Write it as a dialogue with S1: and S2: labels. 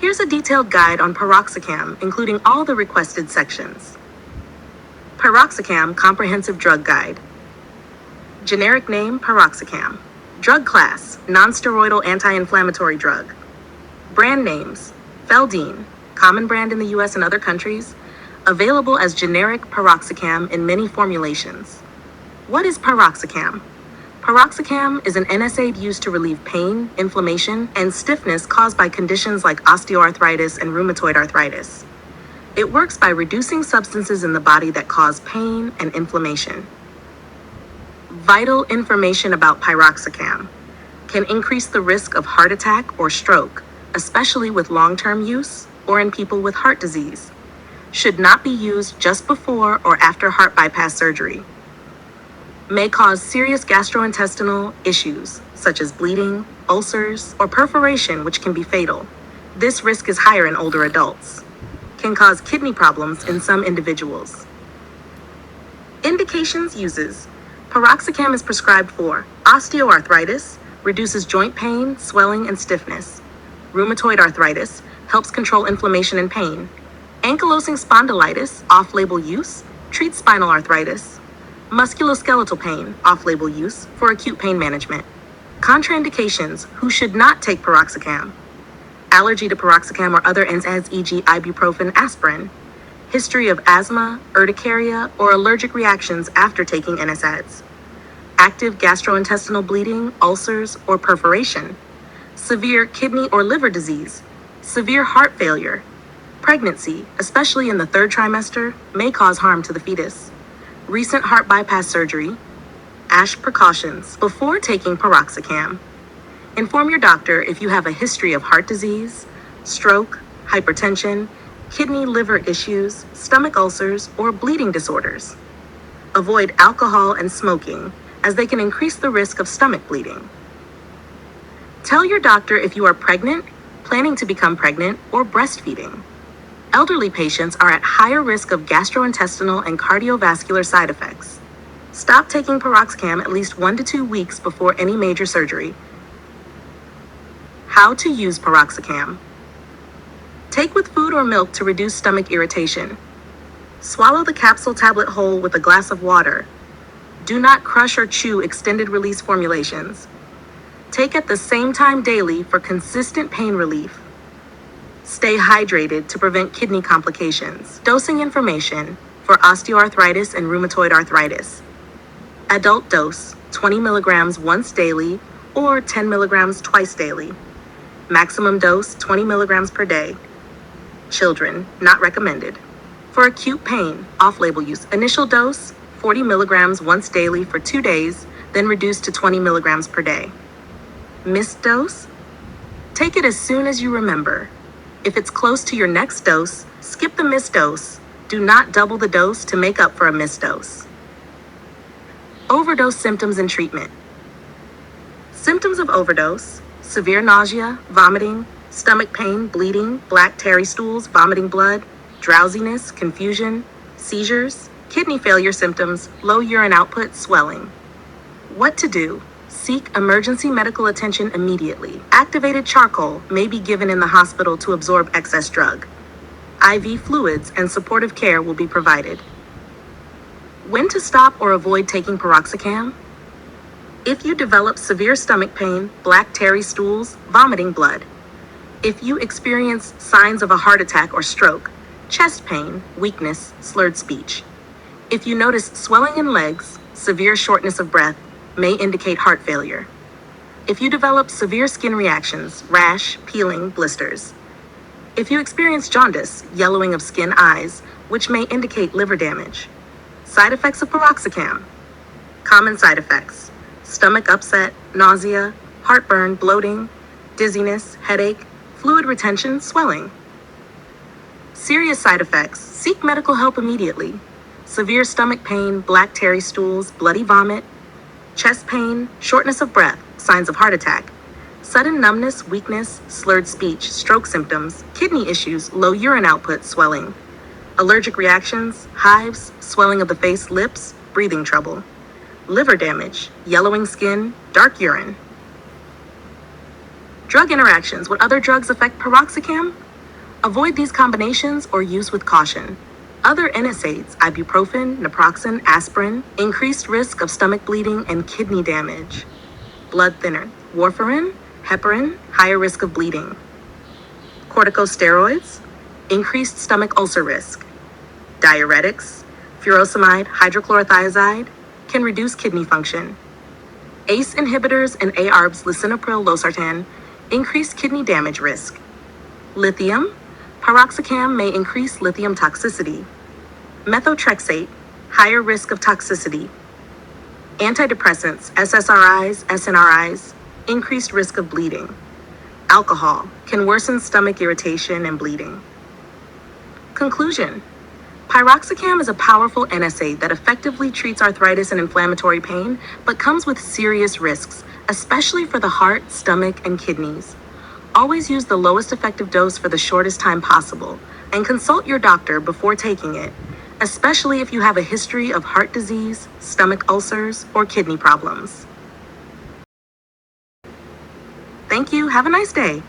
S1: Here's a detailed guide on Piroxicam, including all the requested sections. Piroxicam Comprehensive Drug Guide. Generic name, Piroxicam. Drug class, nonsteroidal anti-inflammatory drug. Brand names, Feldene, common brand in the US and other countries, available as generic Piroxicam in many formulations. What is Piroxicam? Piroxicam is an NSAID used to relieve pain, inflammation, and stiffness caused by conditions like osteoarthritis and rheumatoid arthritis. It works by reducing substances in the body that cause pain and inflammation. Vital information about Piroxicam: can increase the risk of heart attack or stroke, especially with long-term use or in people with heart disease. Should not be used just before or after heart bypass surgery. May cause serious gastrointestinal issues, such as bleeding, ulcers, or perforation, which can be fatal. This risk is higher in older adults. Can cause kidney problems in some individuals. Indications: uses. Piroxicam is prescribed for osteoarthritis, reduces joint pain, swelling, and stiffness. Rheumatoid arthritis, helps control inflammation and pain. Ankylosing spondylitis, off-label use, treats spinal arthritis. Musculoskeletal pain, off-label use, for acute pain management. Contraindications: who should not take Piroxicam. Allergy to Piroxicam or other NSAIDs, e.g. ibuprofen, aspirin. History of asthma, urticaria, or allergic reactions after taking NSAIDs. Active gastrointestinal bleeding, ulcers, or perforation. Severe kidney or liver disease. Severe heart failure. Pregnancy, especially in the third trimester, may cause harm to the fetus. Recent heart bypass surgery. ASH precautions before taking Piroxicam. Inform your doctor if you have a history of heart disease, stroke, hypertension, kidney liver issues, stomach ulcers, or bleeding disorders. Avoid alcohol and smoking, as they can increase the risk of stomach bleeding. Tell your doctor if you are pregnant, planning to become pregnant, or breastfeeding. Elderly patients are at higher risk of gastrointestinal and cardiovascular side effects. Stop taking Piroxicam at least 1 to 2 weeks before any major surgery. How to use Piroxicam. Take with food or milk to reduce stomach irritation. Swallow the capsule tablet whole with a glass of water. Do not crush or chew extended release formulations. Take at the same time daily for consistent pain relief. Stay hydrated to prevent kidney complications. Dosing information for osteoarthritis and rheumatoid arthritis. Adult dose, 20 milligrams once daily or 10 milligrams twice daily. Maximum dose, 20 milligrams per day. Children, not recommended. For acute pain, off-label use. Initial dose, 40 milligrams once daily for 2 days, then reduced to 20 milligrams per day. Missed dose? Take it as soon as you remember. If it's close to your next dose, skip the missed dose. Do not double the dose to make up for a missed dose. Overdose symptoms and treatment. Symptoms of overdose: severe nausea, vomiting, stomach pain, bleeding, black tarry stools, vomiting blood, drowsiness, confusion, seizures, kidney failure symptoms, low urine output, swelling. What to do? Seek emergency medical attention immediately. Activated charcoal may be given in the hospital to absorb excess drug. IV fluids and supportive care will be provided. When to stop or avoid taking Piroxicam? If you develop severe stomach pain, black tarry stools, vomiting blood. If you experience signs of a heart attack or stroke, chest pain, weakness, slurred speech. If you notice swelling in legs, severe shortness of breath, may indicate heart failure. If you develop severe skin reactions, rash, peeling, blisters. If you experience jaundice, yellowing of skin, eyes, which may indicate liver damage. Side effects of Piroxicam. Common side effects: stomach upset, nausea, heartburn, bloating, dizziness, headache, fluid retention, swelling. Serious side effects: seek medical help immediately. Severe stomach pain, black tarry stools, bloody vomit, chest pain, shortness of breath, signs of heart attack, sudden numbness, weakness, slurred speech, stroke symptoms, kidney issues, low urine output, swelling, allergic reactions, hives, swelling of the face, lips, breathing trouble, liver damage, yellowing skin, dark urine. Drug interactions. What other drugs affect Piroxicam? Avoid these combinations or use with caution. Other NSAIDs, ibuprofen, naproxen, aspirin, increased risk of stomach bleeding and kidney damage. Blood thinner, warfarin, heparin, higher risk of bleeding. Corticosteroids, increased stomach ulcer risk. Diuretics, furosemide, hydrochlorothiazide, can reduce kidney function. ACE inhibitors and ARBs, lisinopril, losartan, increase kidney damage risk. Lithium, Piroxicam may increase lithium toxicity. Methotrexate, higher risk of toxicity. Antidepressants, SSRIs, SNRIs, increased risk of bleeding. Alcohol can worsen stomach irritation and bleeding. Conclusion: Piroxicam is a powerful NSAID that effectively treats arthritis and inflammatory pain, but comes with serious risks, especially for the heart, stomach, and kidneys. Always use the lowest effective dose for the shortest time possible, and consult your doctor before taking it, especially if you have a history of heart disease, stomach ulcers, or kidney problems. Thank you. Have a nice day.